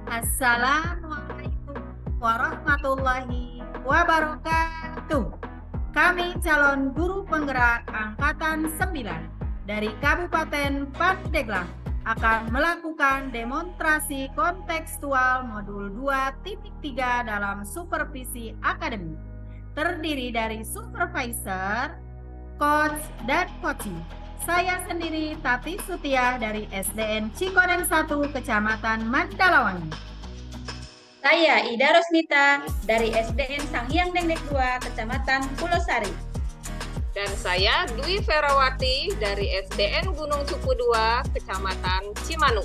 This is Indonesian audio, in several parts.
Assalamualaikum warahmatullahi wabarakatuh. Kami calon guru penggerak Angkatan 9 dari Kabupaten Pandeglang akan melakukan demonstrasi kontekstual modul 2.3 dalam supervisi akademik. Terdiri dari supervisor, coach, dan coaching. Saya sendiri Tati Sutia dari SDN Cikoneng 1, Kecamatan Mandalawangi. Saya Ida Rosnita dari SDN Sanghyang Dengdek 2, Kecamatan Pulau Sari. Dan saya Dwi Ferawati dari SDN Gunung Supu 2, Kecamatan Cimanuk.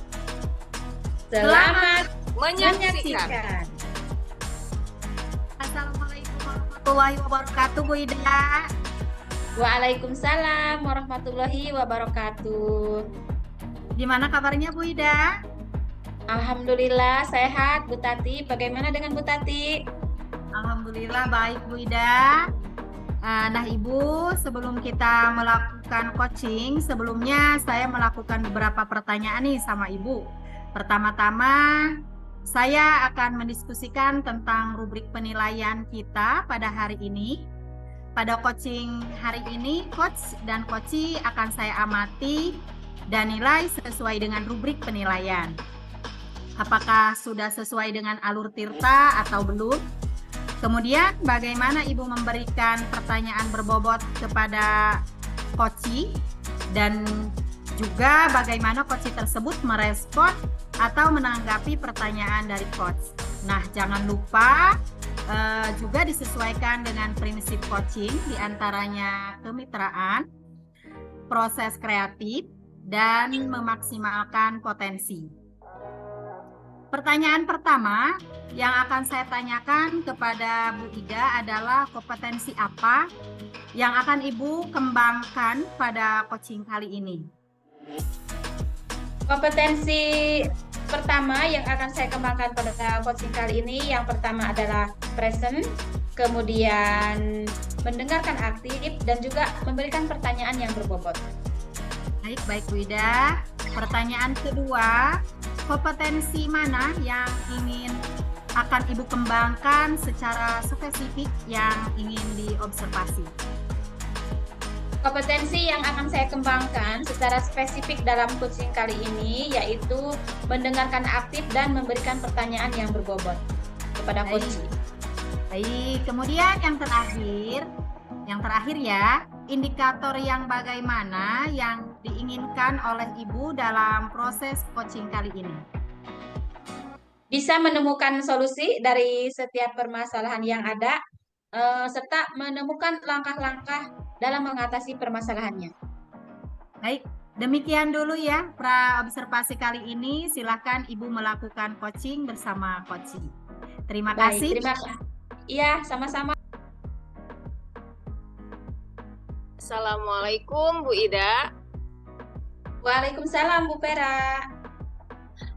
Selamat menyaksikan. Assalamualaikum warahmatullahi wabarakatuh, Bu Ida. Waalaikumsalam warahmatullahi wabarakatuh. Gimana kabarnya, Bu Ida? Alhamdulillah sehat, Bu Tati. Bagaimana dengan Bu Tati? Alhamdulillah baik, Bu Ida. Nah, Ibu, sebelum kita melakukan coaching, sebelumnya saya melakukan beberapa pertanyaan nih sama Ibu. Pertama-tama, saya akan mendiskusikan tentang rubrik penilaian kita pada hari ini. Pada coaching hari ini, coach dan coachee akan saya amati dan nilai sesuai dengan rubrik penilaian. Apakah sudah sesuai dengan alur tirta atau belum? Kemudian bagaimana Ibu memberikan pertanyaan berbobot kepada coachee dan juga bagaimana coachee tersebut merespon atau menanggapi pertanyaan dari coach. Nah, jangan lupa juga disesuaikan dengan prinsip coaching, diantaranya kemitraan, proses kreatif, dan memaksimalkan potensi. Pertanyaan pertama yang akan saya tanyakan kepada Bu Ida adalah kompetensi apa yang akan Ibu kembangkan pada coaching kali ini? Kompetensi pertama yang akan saya kembangkan pada coaching kali ini, yang pertama adalah present, kemudian mendengarkan aktif, dan juga memberikan pertanyaan yang berbobot. Baik Bu Ida. Pertanyaan kedua, kompetensi mana yang akan Ibu kembangkan secara spesifik yang ingin diobservasi? Kompetensi yang akan saya kembangkan secara spesifik dalam coaching kali ini yaitu mendengarkan aktif dan memberikan pertanyaan yang berbobot kepada coachee. Baik, kemudian yang terakhir ya, indikator yang bagaimana yang diinginkan oleh Ibu dalam proses coaching kali ini? Bisa menemukan solusi dari setiap permasalahan yang ada, serta menemukan langkah-langkah dalam mengatasi permasalahannya. Baik, demikian dulu ya pra-observasi kali ini. Silakan Ibu melakukan coaching bersama coachee. Terima kasih. Terima kasih. Iya, sama-sama. Assalamualaikum Bu Ida. Waalaikumsalam Bu Pera.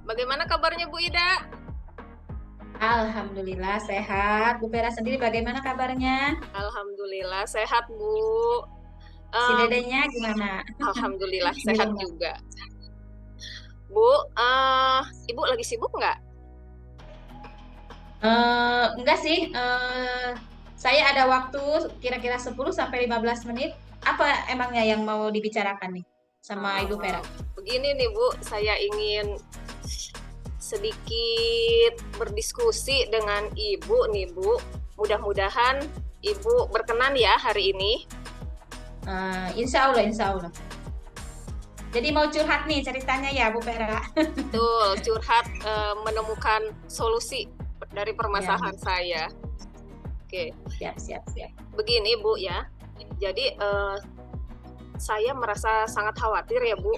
Bagaimana kabarnya Bu Ida? Alhamdulillah sehat. Bu Pera sendiri bagaimana kabarnya? Alhamdulillah sehat Bu. Si dedenya gimana? Alhamdulillah sehat juga. Bu, Ibu lagi sibuk nggak? Enggak sih. Saya ada waktu kira-kira 10-15 menit. Apa emangnya yang mau dibicarakan nih sama Ibu Pera? Begini nih Bu, saya ingin sedikit berdiskusi dengan Ibu nih Bu. Mudah-mudahan Ibu berkenan ya hari ini. Insya Allah. Jadi mau curhat nih ceritanya ya Bu Pera. Betul, curhat menemukan solusi dari permasalahan saya. Oke. Siap. Begini Bu ya. Jadi saya merasa sangat khawatir ya Bu.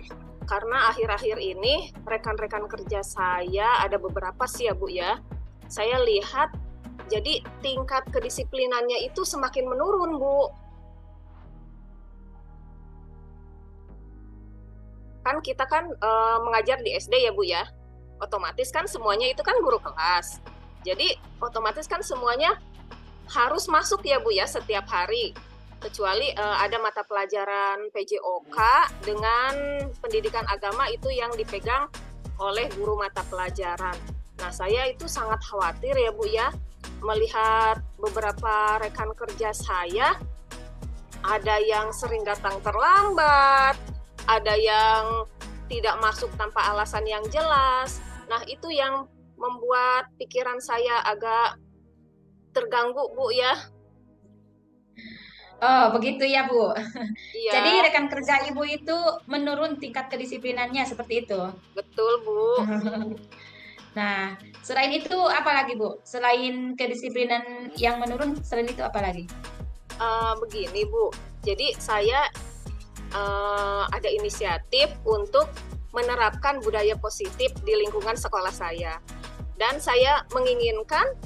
Karena akhir-akhir ini rekan-rekan kerja saya ada beberapa sih ya Bu ya. Saya lihat jadi tingkat kedisiplinannya itu semakin menurun Bu. Kan kita mengajar di SD ya Bu ya. Otomatis kan semuanya itu kan guru kelas. Jadi otomatis kan semuanya harus masuk ya Bu ya setiap hari. Kecuali ada mata pelajaran PJOK dengan pendidikan agama itu yang dipegang oleh guru mata pelajaran. Nah, saya itu sangat khawatir ya Bu ya, melihat beberapa rekan kerja saya, ada yang sering datang terlambat, ada yang tidak masuk tanpa alasan yang jelas. Nah, itu yang membuat pikiran saya agak terganggu Bu ya. Oh, begitu ya, Bu. Jadi Iya, rekan kerja Ibu itu menurun tingkat kedisiplinannya seperti itu. betul Bu. Nah, selain itu apa lagi, Bu? Selain kedisiplinan yang menurun, selain itu apa lagi? Begini Bu, jadi saya ada inisiatif untuk menerapkan budaya positif di lingkungan sekolah saya. Dan saya menginginkan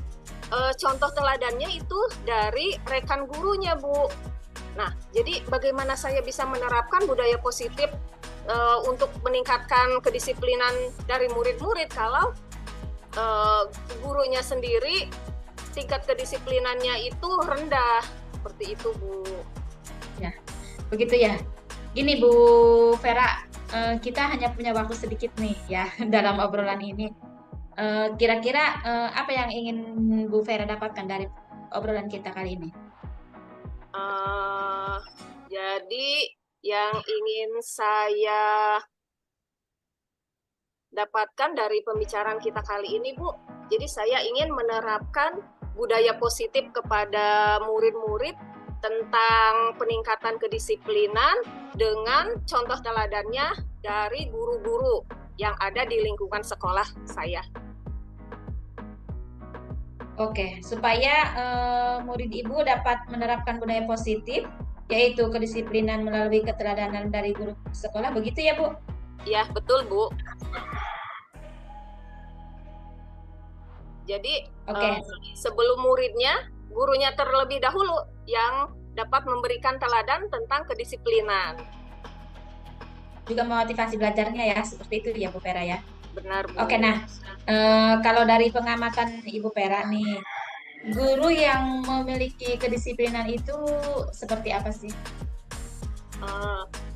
contoh teladannya itu dari rekan gurunya, Bu. Nah, jadi bagaimana saya bisa menerapkan budaya positif untuk meningkatkan kedisiplinan dari murid-murid kalau gurunya sendiri tingkat kedisiplinannya itu rendah. Seperti itu, Bu. Ya, begitu ya. Gini, Bu Vera, kita hanya punya waktu sedikit nih ya dalam obrolan ini. Kira-kira apa yang ingin Bu Vera dapatkan dari obrolan kita kali ini? Uh, jadi yang ingin saya dapatkan dari pembicaraan kita kali ini, Bu, jadi saya ingin menerapkan budaya positif kepada murid-murid tentang peningkatan kedisiplinan dengan contoh teladannya dari guru-guru yang ada di lingkungan sekolah saya. Oke, supaya murid Ibu dapat menerapkan budaya positif, yaitu kedisiplinan melalui keteladanan dari guru sekolah, begitu ya, Bu? Ya, betul, Bu. Jadi, sebelum muridnya, gurunya terlebih dahulu yang dapat memberikan teladan tentang kedisiplinan. Juga memotivasi belajarnya ya, seperti itu ya, Bu Vera ya? Benar, Bu. Oke, nah, kalau dari pengamatan Ibu Vera nih, guru yang memiliki kedisiplinan itu seperti apa sih?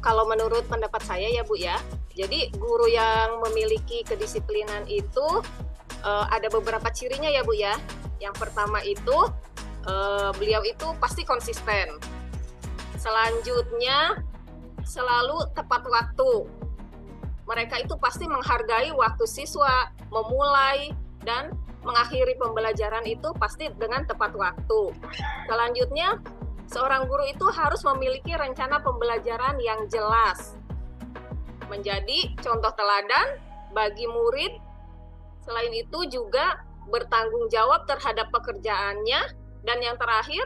Kalau menurut pendapat saya ya, Bu ya, jadi guru yang memiliki kedisiplinan itu ada beberapa cirinya ya, Bu ya. Yang pertama itu beliau itu pasti konsisten. Selanjutnya selalu tepat waktu. Mereka itu pasti menghargai waktu siswa, memulai dan mengakhiri pembelajaran itu pasti dengan tepat waktu. Selanjutnya, seorang guru itu harus memiliki rencana pembelajaran yang jelas, menjadi contoh teladan bagi murid. Selain itu juga bertanggung jawab terhadap pekerjaannya. Dan yang terakhir,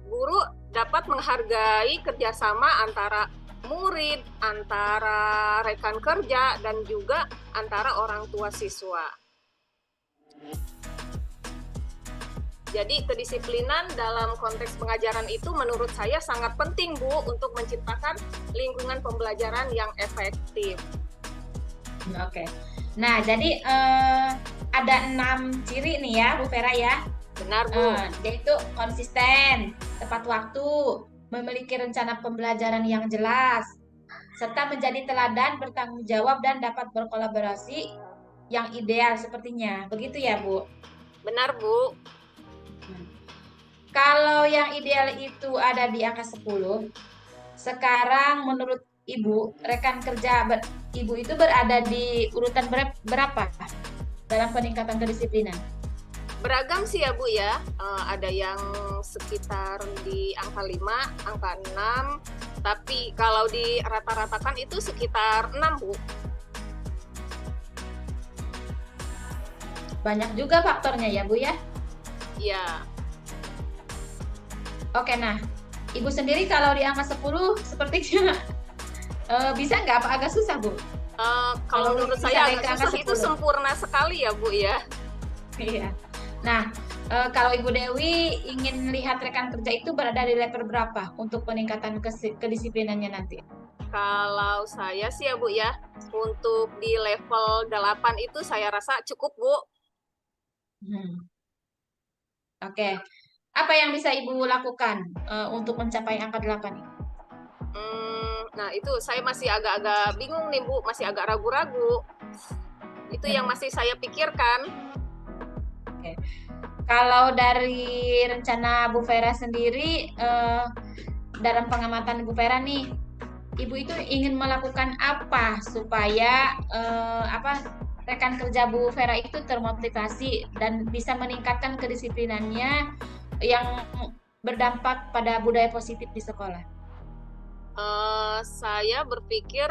guru dapat menghargai kerjasama antara murid, antara rekan kerja, dan juga antara orang tua siswa. Jadi kedisiplinan dalam konteks pengajaran itu menurut saya sangat penting, Bu, untuk menciptakan lingkungan pembelajaran yang efektif. Oke. Nah, jadi ada 6 ciri nih ya, Bu Vera ya. Benar, Bu. Yaitu konsisten, tepat waktu, memiliki rencana pembelajaran yang jelas, serta menjadi teladan, bertanggung jawab, dan dapat berkolaborasi yang ideal sepertinya. Begitu ya, Bu? Benar, Bu. Kalau yang ideal itu ada di angka 10, sekarang menurut Ibu, rekan kerja Ibu itu berada di urutan berapa dalam peningkatan kedisiplinan? Beragam sih ya, Bu ya. Ada yang sekitar di angka 5, angka 6, tapi kalau di rata-ratakan itu sekitar 6, Bu. Banyak juga faktornya ya, Bu ya? Iya. Oke, nah, Ibu sendiri kalau di angka 10 sepertinya bisa nggak, apa agak susah, Bu? Kalau menurut saya agak susah, 10. itu sempurna sekali ya, Bu ya. Iya. Nah, kalau Ibu Dewi ingin lihat rekan kerja itu berada di level berapa untuk peningkatan kedisiplinannya nanti? Kalau saya sih ya, Bu ya, untuk di level 8 itu saya rasa cukup, Bu. Oke. Apa yang bisa Ibu lakukan untuk mencapai angka 8 ini? Nah, itu saya masih agak-agak bingung nih, Bu, masih agak ragu-ragu. Itu yang masih saya pikirkan. Oke. Kalau dari rencana Bu Vera sendiri, dalam pengamatan Bu Vera nih, Ibu itu ingin melakukan apa supaya rekan kerja Bu Vera itu termotivasi dan bisa meningkatkan kedisiplinannya yang berdampak pada budaya positif di sekolah? Saya berpikir,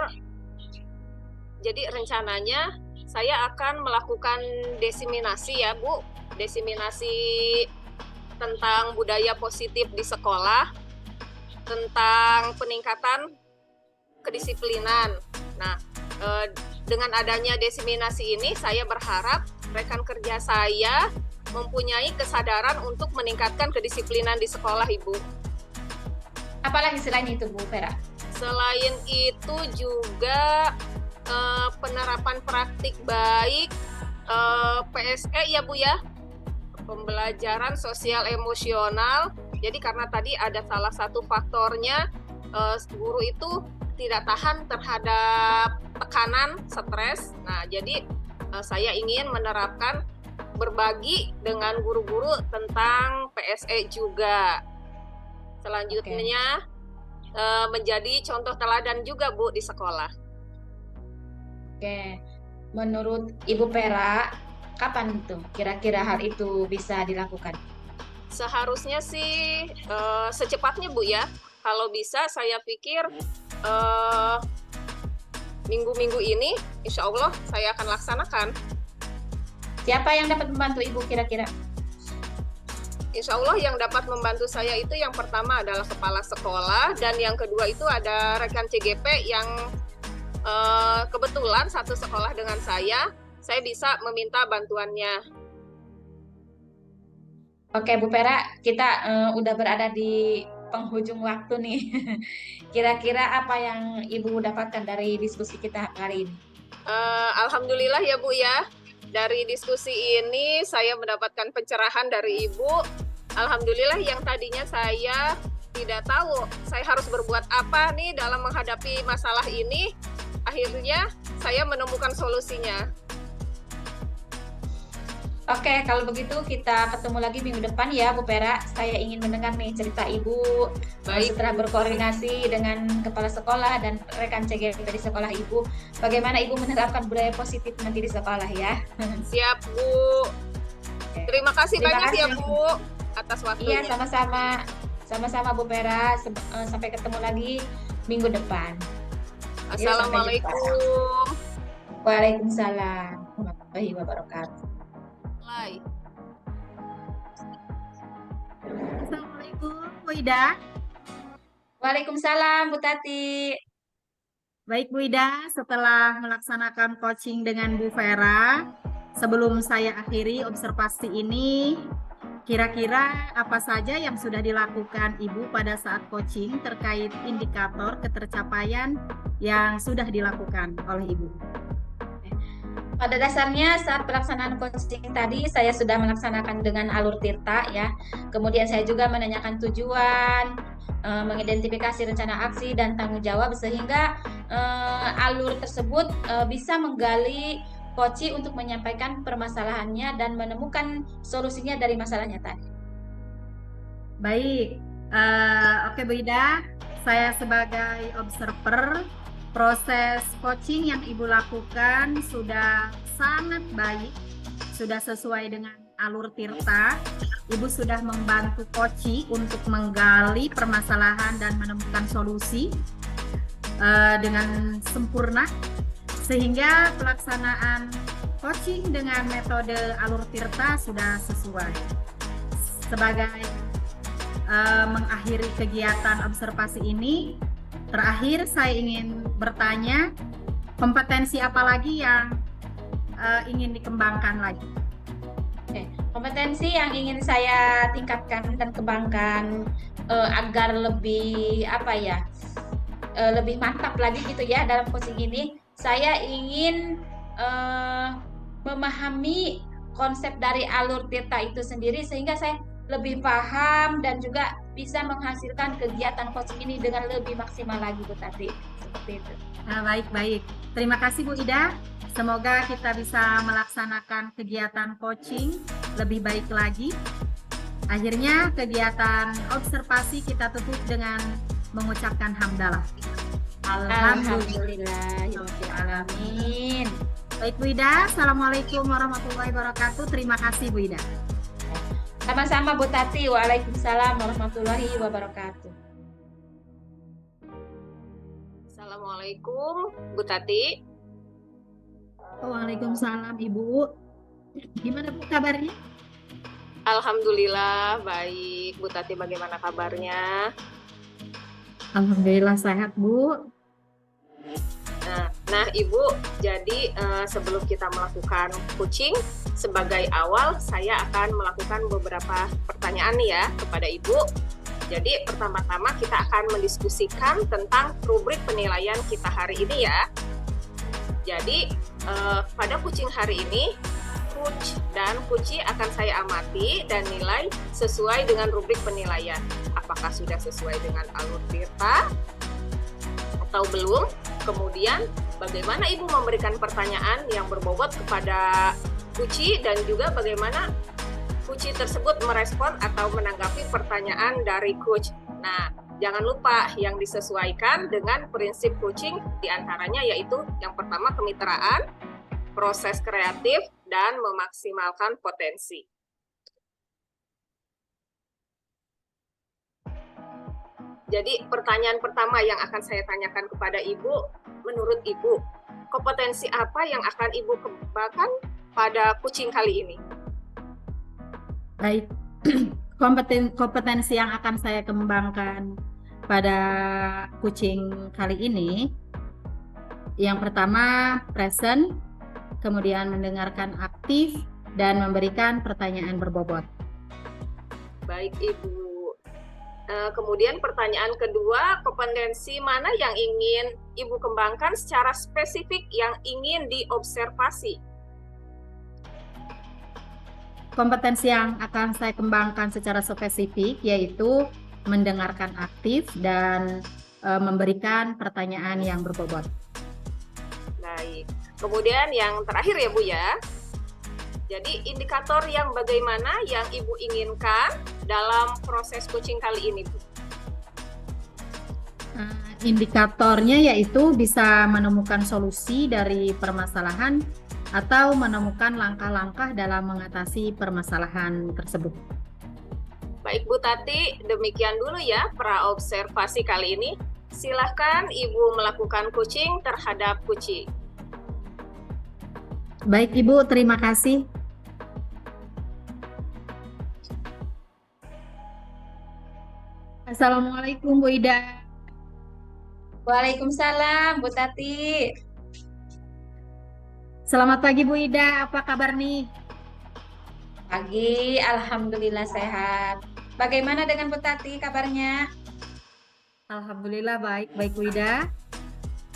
jadi rencananya saya akan melakukan diseminasi ya Bu, diseminasi tentang budaya positif di sekolah, tentang peningkatan kedisiplinan. Nah, dengan adanya diseminasi ini, saya berharap rekan kerja saya mempunyai kesadaran untuk meningkatkan kedisiplinan di sekolah, Ibu. Apalagi selain itu, Bu Vera? Selain itu juga penerapan praktik baik PSE ya Bu ya, pembelajaran sosial emosional. Jadi karena tadi ada salah satu faktornya, guru itu tidak tahan terhadap tekanan, stres. Nah, jadi saya ingin menerapkan berbagi dengan guru-guru tentang PSE juga. Selanjutnya menjadi contoh teladan juga Bu di sekolah. Oke, menurut Ibu Vera, kapan itu kira-kira hal itu bisa dilakukan? Seharusnya sih secepatnya Bu ya. Kalau bisa saya pikir minggu-minggu ini insya Allah saya akan laksanakan. Siapa yang dapat membantu Ibu kira-kira? Insya Allah yang dapat membantu saya itu yang pertama adalah kepala sekolah, dan yang kedua itu ada rekan CGP yang kebetulan satu sekolah dengan saya bisa meminta bantuannya. Oke Bu Vera, kita udah berada di penghujung waktu nih. Kira-kira apa yang Ibu dapatkan dari diskusi kita hari ini? Alhamdulillah ya Bu ya, dari diskusi ini saya mendapatkan pencerahan dari Ibu. Alhamdulillah, yang tadinya saya tidak tahu saya harus berbuat apa nih dalam menghadapi masalah ini, akhirnya saya menemukan solusinya. Oke, kalau begitu kita ketemu lagi minggu depan ya Bu Vera. Saya ingin mendengar nih cerita Ibu. Baik. Setelah berkoordinasi dengan kepala sekolah dan rekan CGP di sekolah Ibu, bagaimana Ibu menerapkan budaya positif nanti di sekolah ya. Siap Bu. Terima kasih banyak ya Bu atas waktunya. Iya, sama-sama. Sama-sama Bu Vera. Sampai ketemu lagi minggu depan. Assalamualaikum. Waalaikumsalam warahmatullahi wabarakatuh. Assalamualaikum Bu Ida. Waalaikumsalam Bu Tati. Baik Bu Ida, setelah melaksanakan coaching dengan Bu Vera, sebelum saya akhiri observasi ini, kira-kira apa saja yang sudah dilakukan Ibu pada saat coaching terkait indikator ketercapaian yang sudah dilakukan oleh Ibu? Pada dasarnya saat pelaksanaan coaching tadi saya sudah melaksanakan dengan alur tirta ya. Kemudian saya juga menanyakan tujuan, mengidentifikasi rencana aksi dan tanggung jawab sehingga alur tersebut bisa menggali coach untuk menyampaikan permasalahannya dan menemukan solusinya dari masalahnya tadi. Baik, oke Bu Ida, saya sebagai observer, proses coaching yang Ibu lakukan sudah sangat baik, sudah sesuai dengan alur tirta. Ibu sudah membantu coach untuk menggali permasalahan dan menemukan solusi dengan sempurna, sehingga pelaksanaan coaching dengan metode alur tirta sudah sesuai. Sebagai mengakhiri kegiatan observasi ini, terakhir saya ingin bertanya, kompetensi apa lagi yang ingin dikembangkan lagi? Oke, kompetensi yang ingin saya tingkatkan dan kembangkan agar lebih lebih mantap lagi gitu ya dalam coaching ini, saya ingin memahami konsep dari alur tirta itu sendiri sehingga saya lebih paham dan juga bisa menghasilkan kegiatan coaching ini dengan lebih maksimal lagi Bu Tati. Seperti itu. Baik. Terima kasih Bu Ida. Semoga kita bisa melaksanakan kegiatan coaching lebih baik lagi. Akhirnya kegiatan observasi kita tutup dengan mengucapkan hamdalah. Alhamdulillah. Alamin. Baik Bu Ida, Assalamualaikum warahmatullahi wabarakatuh. Terima kasih Bu Ida. Sama-sama Bu Tati. Waalaikumsalam warahmatullahi wabarakatuh. Assalamualaikum Bu Tati. Waalaikumsalam Ibu. Gimana Bu kabarnya? Alhamdulillah baik. Bu Tati bagaimana kabarnya? Alhamdulillah sehat Bu. Nah Ibu, jadi sebelum kita melakukan coaching, sebagai awal saya akan melakukan beberapa pertanyaan nih ya kepada Ibu. Jadi pertama-tama kita akan mendiskusikan tentang rubrik penilaian kita hari ini ya. Jadi pada coaching hari ini, coach dan coachee akan saya amati dan nilai sesuai dengan rubrik penilaian. Apakah sudah sesuai dengan alur Tirta atau belum? Kemudian bagaimana Ibu memberikan pertanyaan yang berbobot kepada coachee dan juga bagaimana coachee tersebut merespon atau menanggapi pertanyaan dari coach. Nah, jangan lupa yang disesuaikan dengan prinsip coaching diantaranya yaitu yang pertama kemitraan, proses kreatif, dan memaksimalkan potensi. Jadi pertanyaan pertama yang akan saya tanyakan kepada Ibu, menurut Ibu, kompetensi apa yang akan Ibu kembangkan pada coaching kali ini? Baik, kompetensi yang akan saya kembangkan pada coaching kali ini, yang pertama present, kemudian mendengarkan aktif, dan memberikan pertanyaan berbobot. Baik Ibu. Kemudian pertanyaan kedua, kompetensi mana yang ingin Ibu kembangkan secara spesifik yang ingin diobservasi? Kompetensi yang akan saya kembangkan secara spesifik yaitu mendengarkan aktif dan memberikan pertanyaan yang berbobot. Baik. Kemudian yang terakhir ya Bu ya. Jadi indikator yang bagaimana yang Ibu inginkan dalam proses coaching kali ini Bu? Indikatornya yaitu bisa menemukan solusi dari permasalahan atau menemukan langkah-langkah dalam mengatasi permasalahan tersebut. Baik Bu Tati, demikian dulu ya pra-observasi kali ini. Silahkan Ibu melakukan coaching terhadap coachee. Baik Ibu, terima kasih. Assalamualaikum Bu Ida. Waalaikumsalam Bu Tati. Selamat pagi Bu Ida, apa kabar nih? Pagi, alhamdulillah sehat. Bagaimana dengan Bu Tati kabarnya? Alhamdulillah baik Bu Ida.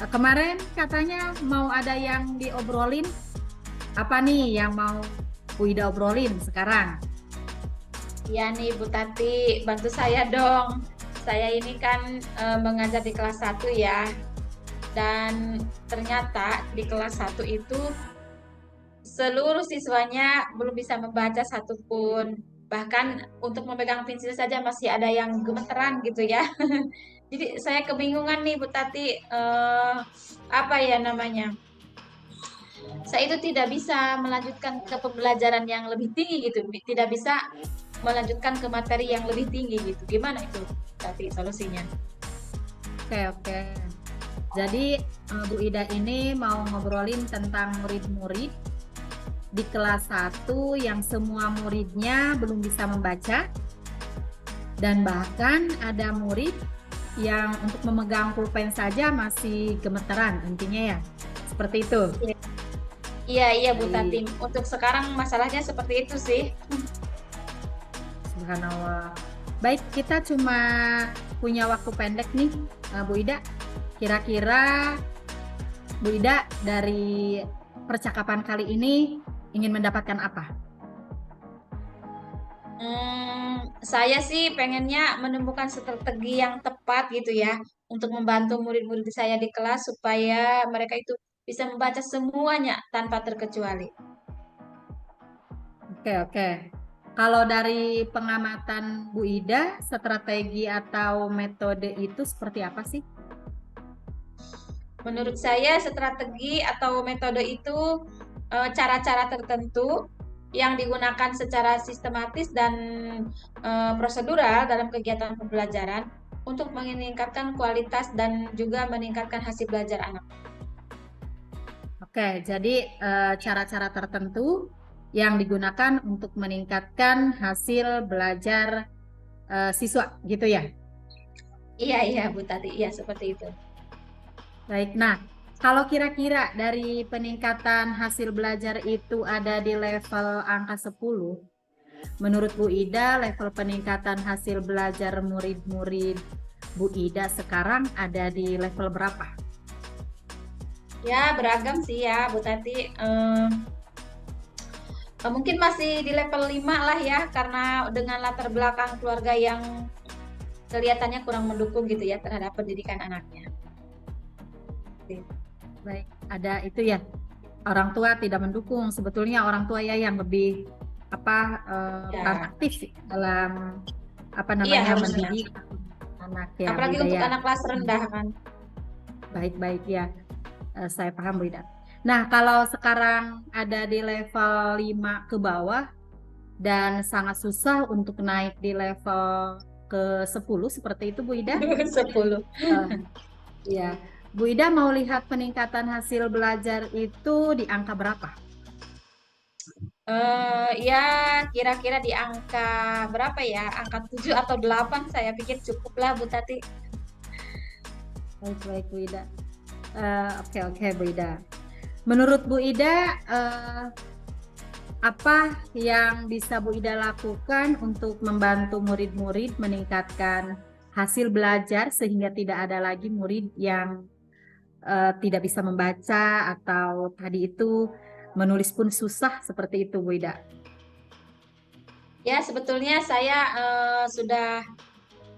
Kemarin katanya mau ada yang diobrolin. Apa nih yang mau Bu Ida obrolin sekarang? Ya nih Bu Tati, bantu saya dong. Saya ini kan mengajar di kelas 1 ya. Dan ternyata di kelas 1 itu seluruh siswanya belum bisa membaca satupun. Bahkan untuk memegang pensil saja masih ada yang gemeteran gitu ya. Jadi saya kebingungan nih Bu Tati, apa ya namanya? Saya itu tidak bisa melanjutkan ke pembelajaran yang lebih tinggi gitu, tidak bisa melanjutkan ke materi yang lebih tinggi gitu. Gimana itu tapi solusinya? Oke. Jadi Bu Ida ini mau ngobrolin tentang murid-murid di kelas 1 yang semua muridnya belum bisa membaca dan bahkan ada murid yang untuk memegang pulpen saja masih gemeteran, intinya ya. Seperti itu. Iya Bu Tati. Untuk sekarang masalahnya seperti itu sih. Subhanallah. Baik, kita cuma punya waktu pendek nih, Bu Ida. Kira-kira Bu Ida dari percakapan kali ini ingin mendapatkan apa? Saya sih pengennya menemukan strategi yang tepat gitu ya untuk membantu murid-murid saya di kelas supaya mereka itu bisa membaca semuanya tanpa terkecuali. Oke, oke. Kalau dari pengamatan Bu Ida, strategi atau metode itu seperti apa sih? Menurut saya strategi atau metode itu cara-cara tertentu yang digunakan secara sistematis dan prosedural dalam kegiatan pembelajaran untuk meningkatkan kualitas dan juga meningkatkan hasil belajar anak. Oke, jadi cara-cara tertentu yang digunakan untuk meningkatkan hasil belajar siswa, gitu ya? Iya, iya Bu Tati, iya seperti itu. Baik, nah kalau kira-kira dari peningkatan hasil belajar itu ada di level angka 10, menurut Bu Ida level peningkatan hasil belajar murid-murid Bu Ida sekarang ada di level berapa? Ya beragam sih ya Bu Tati. Mungkin masih di level 5 lah ya, karena dengan latar belakang keluarga yang kelihatannya kurang mendukung gitu ya terhadap pendidikan anaknya. Baik, ada itu ya. Orang tua tidak mendukung. Sebetulnya orang tua ya yang lebih Ya. peran aktif sih dalam Iya harusnya. mendidik anak ya, Apalagi Bu Ida untuk ya. anak kelas rendah kan. Baik-baik ya. Saya paham Bu Ida. Nah, kalau sekarang ada di level 5 ke bawah dan sangat susah untuk naik di level ke 10 seperti itu Bu Ida. 10. Ya, Bu Ida mau lihat peningkatan hasil belajar itu di angka berapa? Ya kira-kira di angka berapa ya? Angka 7 atau 8 saya pikir cukup lah Bu Tati. Baik-baik Bu Ida. Oke Bu Ida. Menurut Bu Ida, apa yang bisa Bu Ida lakukan untuk membantu murid-murid meningkatkan hasil belajar sehingga tidak ada lagi murid yang tidak bisa membaca atau tadi itu menulis pun susah seperti itu Bu Ida? Ya sebetulnya saya sudah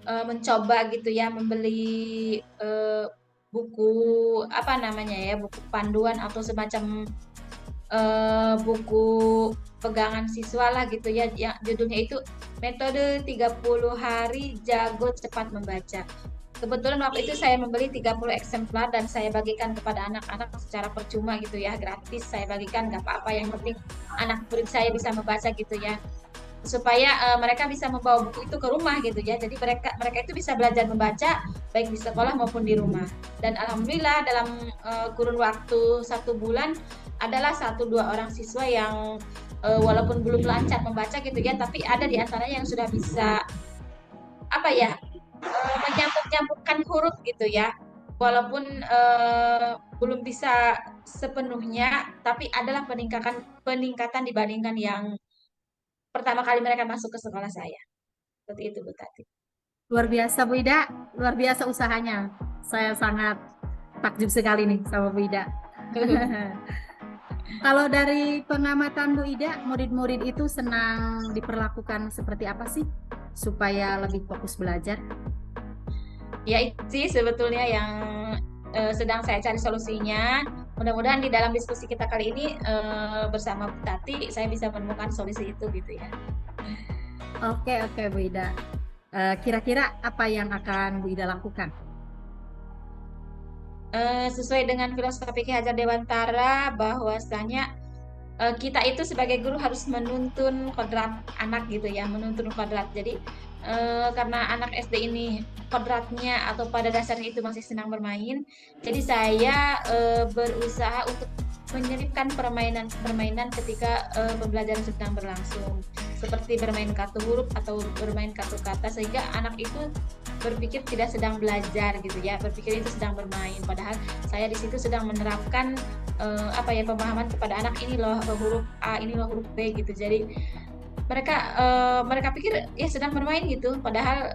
mencoba gitu ya membeli buku apa namanya ya, buku panduan atau semacam buku pegangan siswa lah gitu ya, yang judulnya itu metode 30 hari jago cepat membaca. Kebetulan waktu itu saya membeli 30 eksemplar dan saya bagikan kepada anak-anak secara percuma gitu ya, gratis saya bagikan, nggak apa-apa, yang penting anak murid saya bisa membaca gitu ya, supaya mereka bisa membawa buku itu ke rumah gitu ya. Jadi mereka itu bisa belajar membaca baik di sekolah maupun di rumah. Dan alhamdulillah dalam kurun waktu 1 bulan adalah 1-2 orang siswa yang walaupun belum lancar membaca gitu ya, tapi ada di antaranya yang sudah bisa apa ya, menyambung-nyambungkan huruf gitu ya. Walaupun belum bisa sepenuhnya, tapi adalah peningkatan dibandingkan yang pertama kali mereka masuk ke sekolah saya. Seperti itu Bu Tati. Luar biasa Bu Ida, luar biasa usahanya. Saya sangat takjub sekali nih sama Bu Ida. Kalau dari pengamatan Bu Ida, murid-murid itu senang diperlakukan seperti apa sih supaya lebih fokus belajar? Ya itu sih sebetulnya yang sedang saya cari solusinya. Mudah-mudahan di dalam diskusi kita kali ini bersama Bu Tati saya bisa menemukan solusi itu gitu ya. Oke Bu Ida. Kira-kira apa yang akan Bu Ida lakukan? Sesuai dengan filosofi Ki Hajar Dewantara bahwasanya kita itu sebagai guru harus menuntun kodrat anak gitu ya, menuntun kodrat. Jadi karena anak SD ini kodratnya atau pada dasarnya itu masih senang bermain, jadi saya berusaha untuk menyelipkan permainan ketika pembelajaran sedang berlangsung, seperti bermain kartu huruf atau bermain kartu kata, sehingga anak itu berpikir tidak sedang belajar gitu ya, berpikir itu sedang bermain. Padahal saya di situ sedang menerapkan pemahaman kepada anak, ini loh huruf A, ini loh huruf B gitu. Jadi mereka pikir ya sedang bermain gitu. Padahal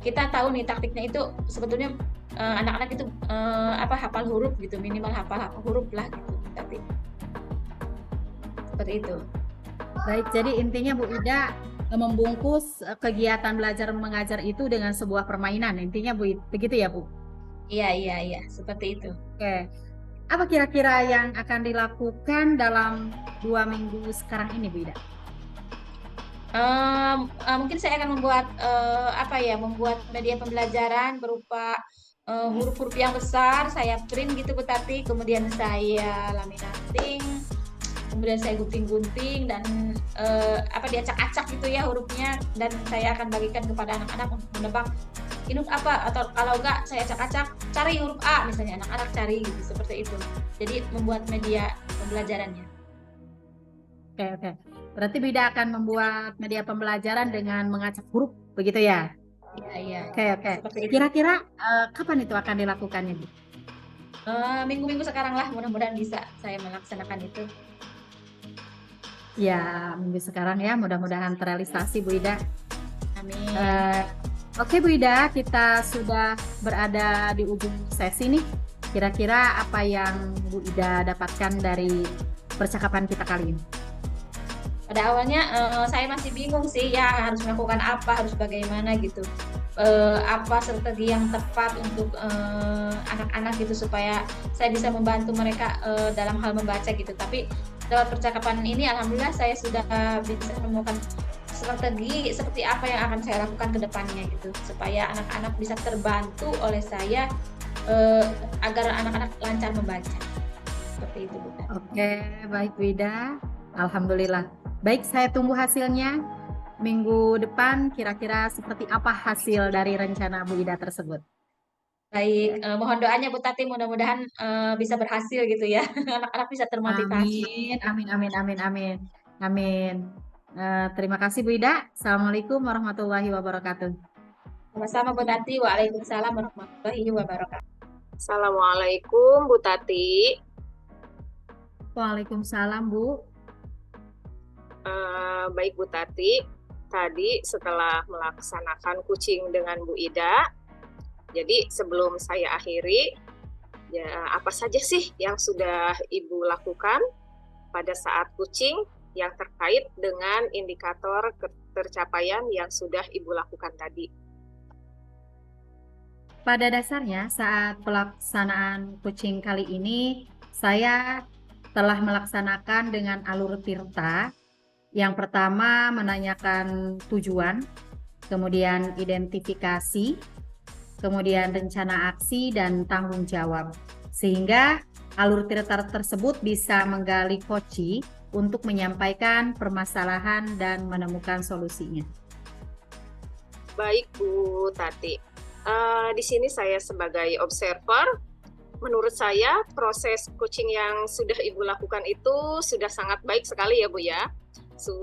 kita tahu nih taktiknya itu sebetulnya anak-anak itu hafal huruf gitu, minimal hafal huruf lah gitu. Tapi seperti itu. Baik, jadi intinya Bu Ida membungkus kegiatan belajar mengajar itu dengan sebuah permainan. Intinya Bu, begitu ya Bu? Iya, seperti itu. Oke. Apa kira-kira yang akan dilakukan dalam 2 minggu sekarang ini Bu Ida? Mungkin saya akan membuat membuat media pembelajaran berupa huruf-huruf yang besar, saya print gitu Bu Tati, kemudian saya laminating, kemudian saya gunting-gunting dan diacak-acak gitu ya hurufnya, dan saya akan bagikan kepada anak-anak untuk menebak ini huruf apa, atau kalau enggak saya acak-acak cari huruf A misalnya, anak-anak cari gitu, seperti itu. Jadi membuat media pembelajarannya. Oke. Berarti Bu Ida akan membuat media pembelajaran dengan mengacak huruf, begitu ya? Iya. Oke. Seperti itu. Kira-kira kapan itu akan dilakukannya Bu? Minggu-minggu sekarang lah, mudah-mudahan bisa saya melaksanakan itu. Ya, minggu sekarang ya, mudah-mudahan terrealisasi Bu Ida. Amin. Oke Bu Ida, kita sudah berada di ujung sesi nih. Kira-kira apa yang Bu Ida dapatkan dari percakapan kita kali ini? Pada awalnya saya masih bingung sih ya, harus melakukan apa, harus bagaimana gitu. Apa strategi yang tepat untuk anak-anak gitu supaya saya bisa membantu mereka dalam hal membaca gitu. Tapi lewat percakapan ini alhamdulillah saya sudah bisa menemukan strategi seperti apa yang akan saya lakukan ke depannya gitu, supaya anak-anak bisa terbantu oleh saya agar anak-anak lancar membaca. Seperti itu, Bu. Oke, baik Bu Ida. Alhamdulillah. Baik, saya tunggu hasilnya. Minggu depan kira-kira seperti apa hasil dari rencana Bu Ida tersebut? Baik, mohon doanya Bu Tati, mudah-mudahan bisa berhasil gitu ya. Anak-anak bisa termotivasi. Amin. Terima kasih Bu Ida. Assalamualaikum warahmatullahi wabarakatuh. Sama-sama Bu Tati. Waalaikumsalam warahmatullahi wabarakatuh. Assalamualaikum Bu Tati. Waalaikumsalam Bu. Baik Bu Tati, tadi setelah melaksanakan coaching dengan Bu Ida, jadi sebelum saya akhiri, ya apa saja sih yang sudah Ibu lakukan pada saat coaching yang terkait dengan indikator tercapaian yang sudah Ibu lakukan tadi? Pada dasarnya saat pelaksanaan coaching kali ini, saya telah melaksanakan dengan alur tirta. Yang pertama menanyakan tujuan, kemudian identifikasi, kemudian rencana aksi dan tanggung jawab. Sehingga alur tirta tersebut bisa menggali koci untuk menyampaikan permasalahan dan menemukan solusinya. Baik Bu Tati, di sini saya sebagai observer, menurut saya proses coaching yang sudah Ibu lakukan itu sudah sangat baik sekali ya Bu ya.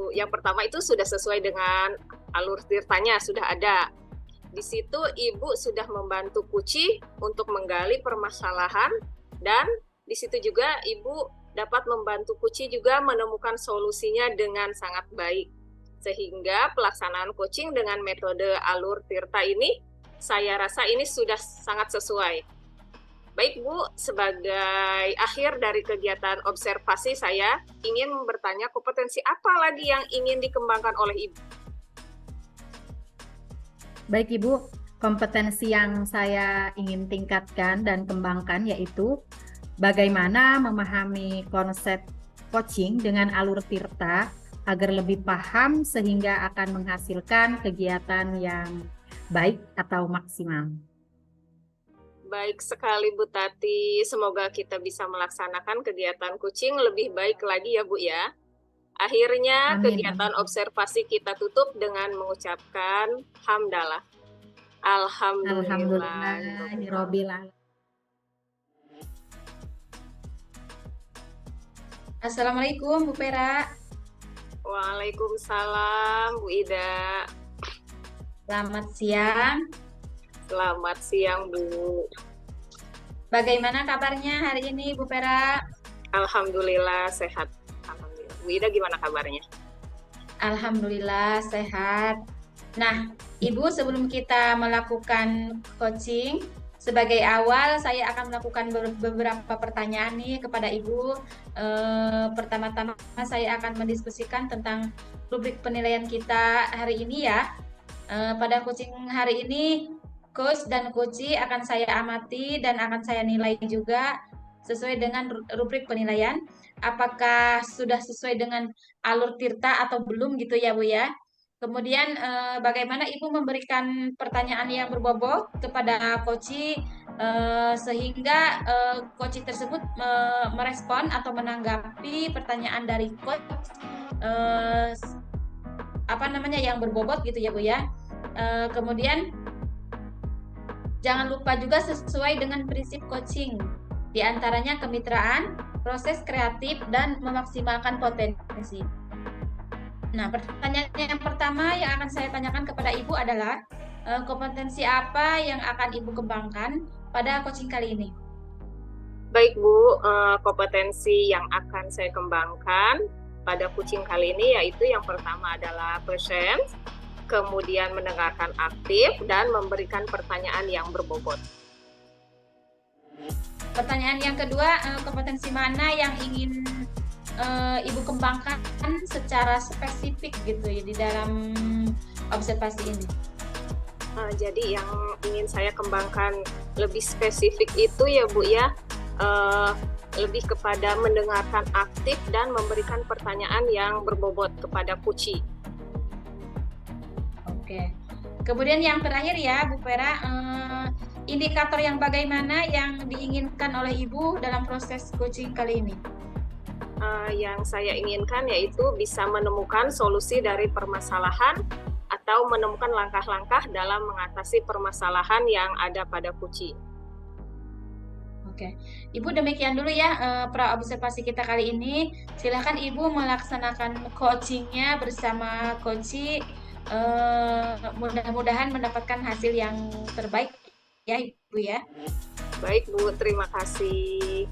Yang pertama itu sudah sesuai dengan alur tirtanya, sudah ada. Di situ Ibu sudah membantu Kuci untuk menggali permasalahan, dan di situ juga Ibu dapat membantu Kuci juga menemukan solusinya dengan sangat baik. Sehingga pelaksanaan coaching dengan metode alur tirta ini, saya rasa ini sudah sangat sesuai. Baik Bu, sebagai akhir dari kegiatan observasi saya ingin bertanya kompetensi apa lagi yang ingin dikembangkan oleh Ibu? Baik Ibu, kompetensi yang saya ingin tingkatkan dan kembangkan yaitu bagaimana memahami konsep coaching dengan alur tirta agar lebih paham sehingga akan menghasilkan kegiatan yang baik atau maksimal. Baik sekali Bu Tati, semoga kita bisa melaksanakan kegiatan coaching lebih baik lagi ya Bu ya. Akhirnya kegiatan observasi kita tutup dengan mengucapkan hamdalah. Alhamdulillah. Assalamualaikum Bu Pera. Waalaikumsalam Bu Ida. Selamat siang. Selamat siang Bu. Bagaimana kabarnya hari ini Bu Pera? Alhamdulillah sehat. Alhamdulillah. Bu Ida gimana kabarnya? Alhamdulillah sehat. Nah, Ibu, sebelum kita melakukan coaching, sebagai awal saya akan melakukan beberapa pertanyaan nih kepada Ibu. Pertama-tama saya akan mendiskusikan tentang rubrik penilaian kita hari ini ya. Pada coaching hari ini, coach dan coachee akan saya amati dan akan saya nilai juga sesuai dengan rubrik penilaian. Apakah sudah sesuai dengan alur Tirta atau belum gitu ya Bu ya. Kemudian bagaimana Ibu memberikan pertanyaan yang berbobot kepada coachee sehingga coachee tersebut merespon atau menanggapi pertanyaan dari coach yang berbobot gitu ya Bu ya. Kemudian jangan lupa juga sesuai dengan prinsip coaching, di antaranya kemitraan, proses kreatif, dan memaksimalkan potensi. Nah, pertanyaan yang pertama yang akan saya tanyakan kepada Ibu adalah kompetensi apa yang akan Ibu kembangkan pada coaching kali ini? Baik Bu, kompetensi yang akan saya kembangkan pada coaching kali ini yaitu yang pertama adalah presence, kemudian mendengarkan aktif, dan memberikan pertanyaan yang berbobot. Pertanyaan yang kedua, kompetensi mana yang ingin Ibu kembangkan secara spesifik gitu ya di dalam observasi ini? Jadi yang ingin saya kembangkan lebih spesifik itu ya Bu ya, lebih kepada mendengarkan aktif dan memberikan pertanyaan yang berbobot kepada coachee. Oke. Kemudian yang terakhir ya Bu Vera, indikator yang bagaimana yang diinginkan oleh Ibu dalam proses coaching kali ini? Yang saya inginkan yaitu bisa menemukan solusi dari permasalahan atau menemukan langkah-langkah dalam mengatasi permasalahan yang ada pada coachee. Oke, Ibu demikian dulu ya pra-observasi kita kali ini. Silakan Ibu melaksanakan coachingnya bersama coachee. Mudah-mudahan mendapatkan hasil yang terbaik ya Ibu ya. Baik Bu, terima kasih.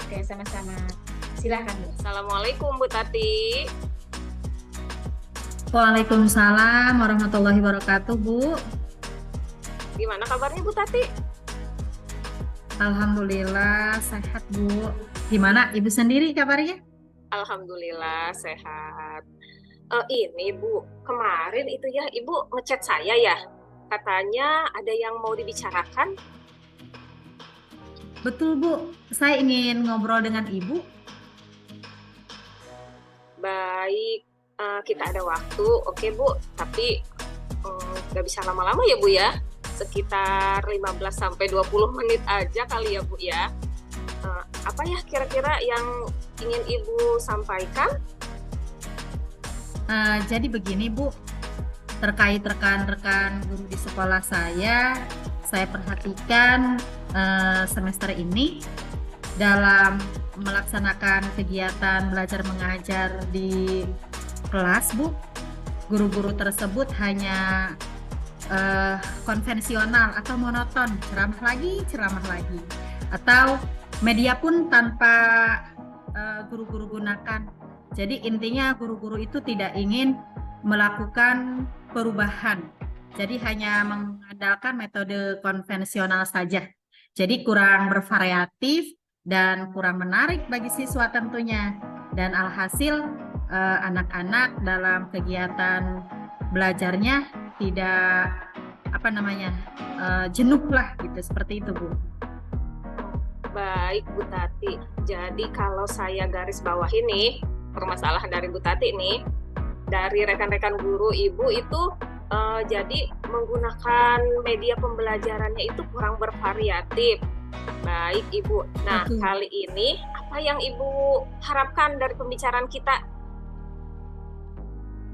Oke, sama-sama. Silakan Bu. Assalamualaikum Bu Tati. Waalaikumsalam warahmatullahi wabarakatuh, Bu. Gimana kabarnya Bu Tati? Alhamdulillah sehat, Bu. Gimana Ibu sendiri kabarnya? Alhamdulillah sehat. Ini Bu, kemarin itu ya Ibu ngechat saya ya, katanya ada yang mau dibicarakan. Betul, Bu. Saya ingin ngobrol dengan Ibu. Baik, kita ada waktu, oke Bu, tapi nggak bisa lama-lama ya Bu ya, sekitar 15-20 menit aja kali ya Bu ya. Apa ya kira-kira yang ingin Ibu sampaikan? Jadi begini, Bu, terkait rekan-rekan guru di sekolah saya perhatikan semester ini dalam melaksanakan kegiatan belajar mengajar di kelas, Bu, guru-guru tersebut hanya konvensional atau monoton, ceramah lagi, atau media pun tanpa guru-guru gunakan. Jadi intinya guru-guru itu tidak ingin melakukan perubahan. Jadi hanya mengandalkan metode konvensional saja. Jadi kurang bervariatif dan kurang menarik bagi siswa tentunya. Dan alhasil anak-anak dalam kegiatan belajarnya tidak jenuh lah gitu, seperti itu Bu. Baik Bu Tati. Jadi kalau saya garis bawah ini permasalahan dari Bu Tati nih, dari rekan-rekan guru Ibu itu jadi menggunakan media pembelajarannya itu kurang bervariatif. Baik Ibu. Nah, kali ini apa yang Ibu harapkan dari pembicaraan kita?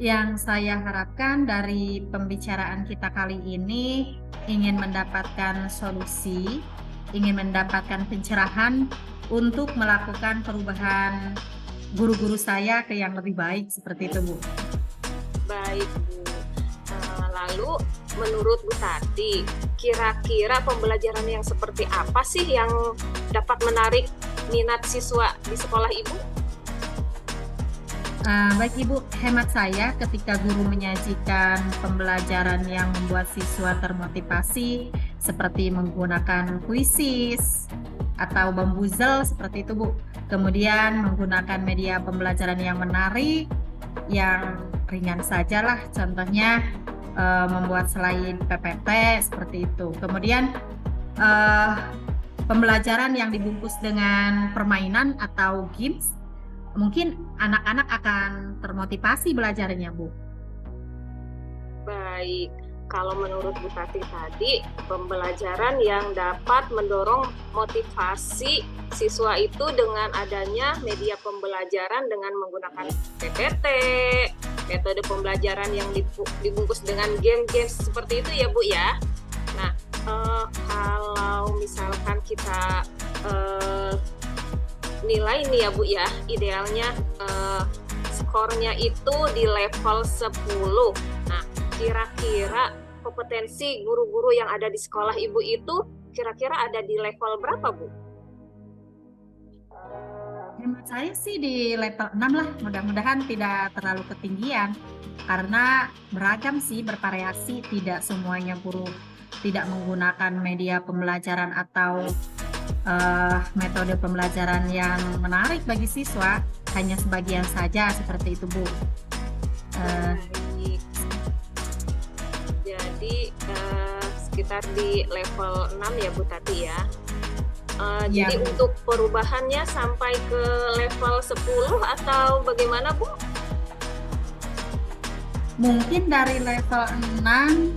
Yang saya harapkan dari pembicaraan kita kali ini ingin mendapatkan solusi, ingin mendapatkan pencerahan untuk melakukan perubahan guru-guru saya ke yang lebih baik, seperti itu Bu. Baik Bu. Lalu menurut Bu Tati, kira-kira pembelajaran yang seperti apa sih yang dapat menarik minat siswa di sekolah Ibu? Baik Ibu, hemat saya ketika guru menyajikan pembelajaran yang membuat siswa termotivasi, seperti menggunakan Quizzes atau Bamboozle seperti itu Bu. Kemudian menggunakan media pembelajaran yang menarik, yang ringan sajalah, contohnya membuat slide PPT seperti itu. Kemudian pembelajaran yang dibungkus dengan permainan atau games, mungkin anak-anak akan termotivasi belajarnya Bu. Baik, kalau menurut Bu Tati tadi, pembelajaran yang dapat mendorong motivasi siswa itu dengan adanya media pembelajaran dengan menggunakan PPT, metode pembelajaran yang dibungkus dengan game-game seperti itu ya Bu ya. Nah, kalau misalkan kita nilai nih ya Bu ya, idealnya skornya itu di level 10. Nah, kira-kira kompetensi guru-guru yang ada di sekolah Ibu itu kira-kira ada di level berapa Bu? Hemat saya sih di level 6 lah, mudah-mudahan tidak terlalu ketinggian. Karena beragam sih, bervariasi, tidak semuanya guru tidak menggunakan media pembelajaran atau metode pembelajaran yang menarik bagi siswa, hanya sebagian saja seperti itu Bu. Baik. Jadi sekitar di level 6 ya Bu Tati ya. Ya, Jadi Bu. untuk perubahannya sampai ke level 10 atau bagaimana Bu? Mungkin dari level 6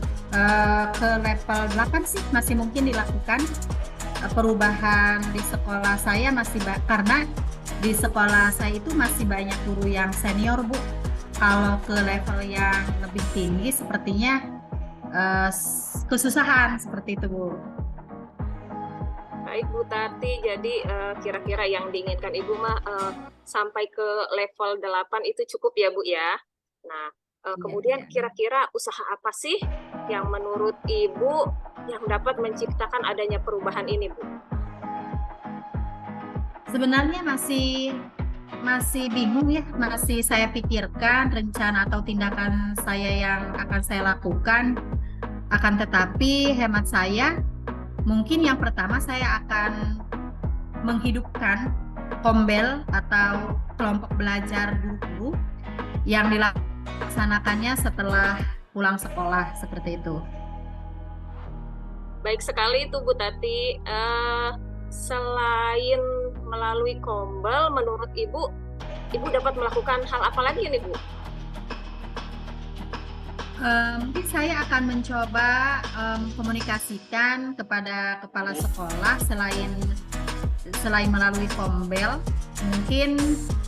ke level 8 sih masih mungkin dilakukan. Perubahan di sekolah saya masih karena di sekolah saya itu masih banyak guru yang senior Bu. Kalau ke level yang lebih tinggi sepertinya kesusahan seperti itu Bu. Baik Bu Tati, jadi kira-kira yang diinginkan Ibu mah sampai ke level 8 itu cukup ya Bu ya. Nah, kemudian Iya. kira-kira usaha apa sih yang menurut Ibu yang dapat menciptakan adanya perubahan ini Bu? Sebenarnya masih bingung ya, masih saya pikirkan rencana atau tindakan saya yang akan saya lakukan. Akan tetapi hemat saya, mungkin yang pertama saya akan menghidupkan kombel atau kelompok belajar guru-guru yang dilaksanakannya setelah pulang sekolah seperti itu. Baik sekali itu Bu Tati. Selain melalui kombel, menurut Ibu dapat melakukan hal apa lagi nih Bu? Mungkin saya akan mencoba komunikasikan kepada kepala sekolah selain melalui kombel, mungkin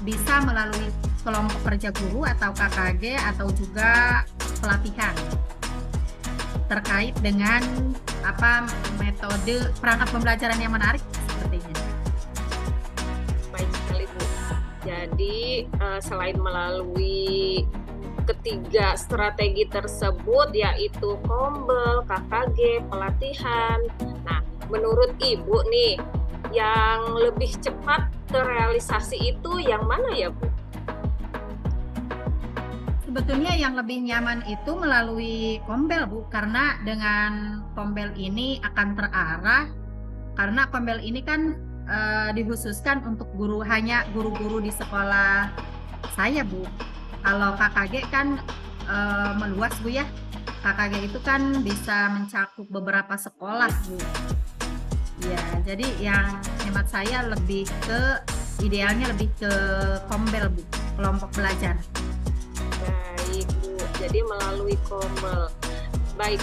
bisa melalui kelompok kerja guru atau KKG atau juga pelatihan terkait dengan metode perangkat pembelajaran yang menarik sepertinya. Baik sekali Bu. Jadi selain melalui ketiga strategi tersebut yaitu kombel, KKG, pelatihan. Nah, menurut Ibu nih yang lebih cepat terrealisasi itu yang mana ya Bu? Sebetulnya yang lebih nyaman itu melalui kombel Bu, karena dengan kombel ini akan terarah, karena kombel ini kan dikhususkan untuk hanya guru-guru di sekolah saya Bu. Kalau KKG kan meluas Bu ya, KKG itu kan bisa mencakup beberapa sekolah Bu. Ya, jadi yang hemat saya idealnya lebih ke kombel Bu, kelompok belajar. Baik Bu, jadi melalui kombel. Baik,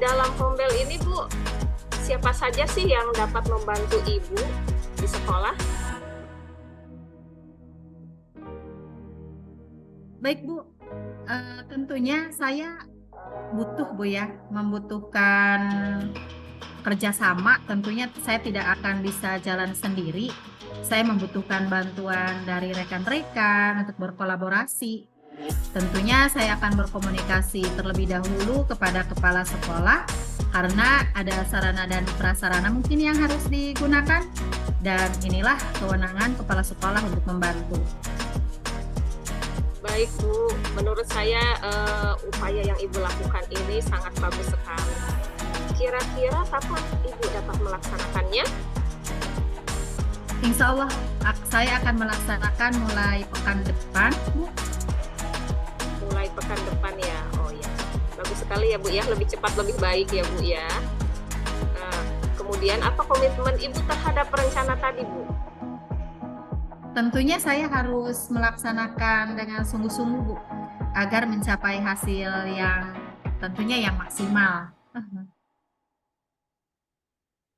dalam kombel ini Bu, siapa saja sih yang dapat membantu Ibu di sekolah? Baik Bu, tentunya saya membutuhkan kerjasama. Tentunya saya tidak akan bisa jalan sendiri. Saya membutuhkan bantuan dari rekan-rekan untuk berkolaborasi. Tentunya saya akan berkomunikasi terlebih dahulu kepada kepala sekolah karena ada sarana dan prasarana mungkin yang harus digunakan, dan inilah kewenangan kepala sekolah untuk membantu. Baik Bu, menurut saya upaya yang Ibu lakukan ini sangat bagus sekali. Kira-kira kapan Ibu dapat melaksanakannya? Insya Allah saya akan melaksanakan mulai pekan depan, Bu. Mulai pekan depan ya. Oh ya, bagus sekali ya Bu ya, lebih cepat lebih baik ya Bu ya. Nah, kemudian apa komitmen Ibu terhadap rencana tadi Bu? Tentunya saya harus melaksanakan dengan sungguh-sungguh, Bu, agar mencapai hasil yang tentunya yang maksimal.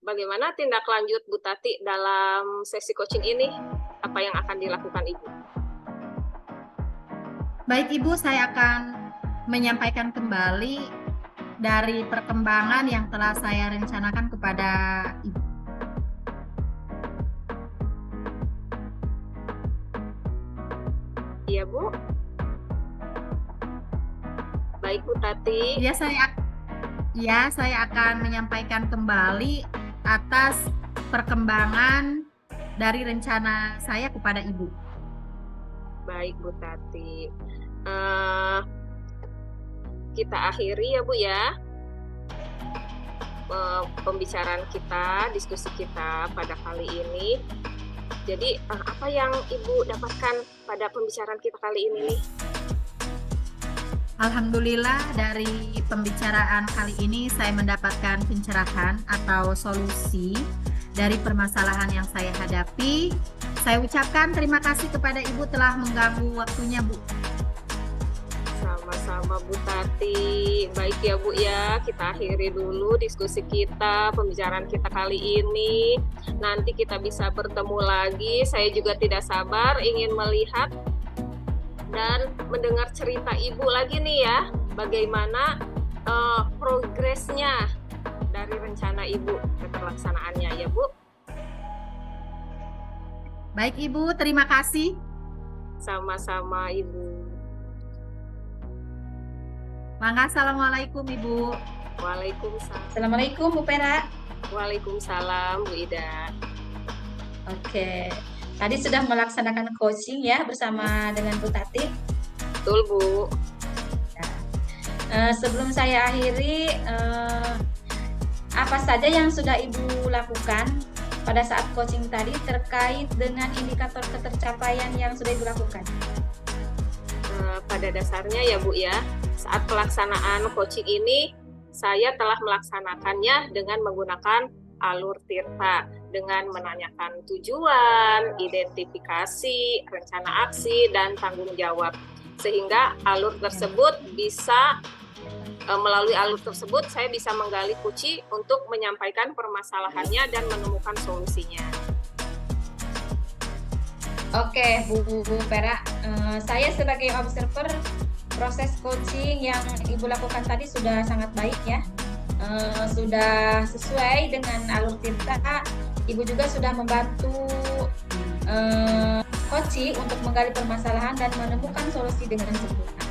Bagaimana tindak lanjut Bu Tati dalam sesi coaching ini? Apa yang akan dilakukan Ibu? Baik Ibu, saya akan menyampaikan kembali dari perkembangan yang telah saya rencanakan kepada Ibu. Iya Bu. Baik Bu Tati. Saya akan menyampaikan kembali atas perkembangan dari rencana saya kepada Ibu. Baik Bu Tati. Kita akhiri ya Bu ya pembicaraan kita, diskusi kita pada kali ini. Jadi apa yang Ibu dapatkan pada pembicaraan kita kali ini nih? Alhamdulillah dari pembicaraan kali ini saya mendapatkan pencerahan atau solusi dari permasalahan yang saya hadapi. Saya ucapkan terima kasih kepada Ibu telah mengganggu waktunya, Bu. Sama-sama Bu Tati. Baik ya Bu ya, kita akhiri dulu diskusi kita, pembicaraan kita kali ini. Nanti kita bisa bertemu lagi. Saya juga tidak sabar ingin melihat dan mendengar cerita Ibu lagi nih ya, bagaimana progresnya dari rencana Ibu ke pelaksanaannya ya Bu. Baik Ibu, terima kasih. Sama-sama Ibu. Mangga, assalamualaikum Ibu. Waalaikumsalam. Assalamualaikum Bu Pera. Waalaikumsalam Bu Ida. Oke, tadi sudah melaksanakan coaching ya bersama dengan Bu Tati. Betul Bu. Sebelum saya akhiri, apa saja yang sudah Ibu lakukan pada saat coaching tadi terkait dengan indikator ketercapaian yang sudah Ibu lakukan? Pada dasarnya ya Bu ya, saat pelaksanaan coaching ini saya telah melaksanakannya dengan menggunakan alur Tirta, dengan menanyakan tujuan, identifikasi, rencana aksi, dan tanggung jawab. Sehingga alur tersebut bisa, melalui alur tersebut saya bisa menggali kunci untuk menyampaikan permasalahannya dan menemukan solusinya. Oke, Bu Pera, saya sebagai observer proses coaching yang Ibu lakukan tadi sudah sangat baik ya. Sudah sesuai dengan alur Tirta. Ibu juga sudah membantu coaching untuk menggali permasalahan dan menemukan solusi dengan sempurna.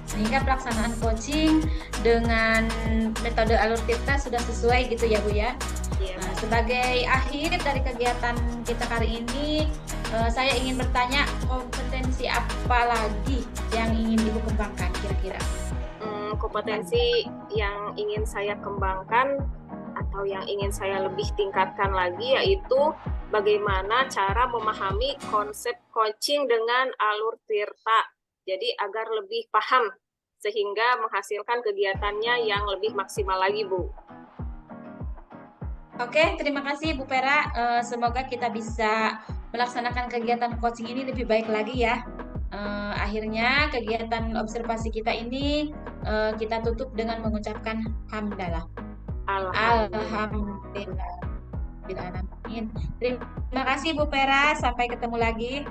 Sehingga pelaksanaan coaching dengan metode alur Tirta sudah sesuai gitu ya Bu ya. Nah, sebagai akhir dari kegiatan kita kali ini, saya ingin bertanya, kompetensi apa lagi yang ingin Ibu kembangkan kira-kira? Kompetensi yang ingin saya kembangkan atau yang ingin saya lebih tingkatkan lagi yaitu bagaimana cara memahami konsep coaching dengan alur Tirta. Jadi agar lebih paham sehingga menghasilkan kegiatannya yang lebih maksimal lagi Bu. Oke, terima kasih Bu Pera. Semoga kita bisa melaksanakan kegiatan coaching ini lebih baik lagi ya. Akhirnya kegiatan observasi kita ini kita tutup dengan mengucapkan hamdalah. Alhamdulillah. Terima kasih Bu Pera, sampai ketemu lagi.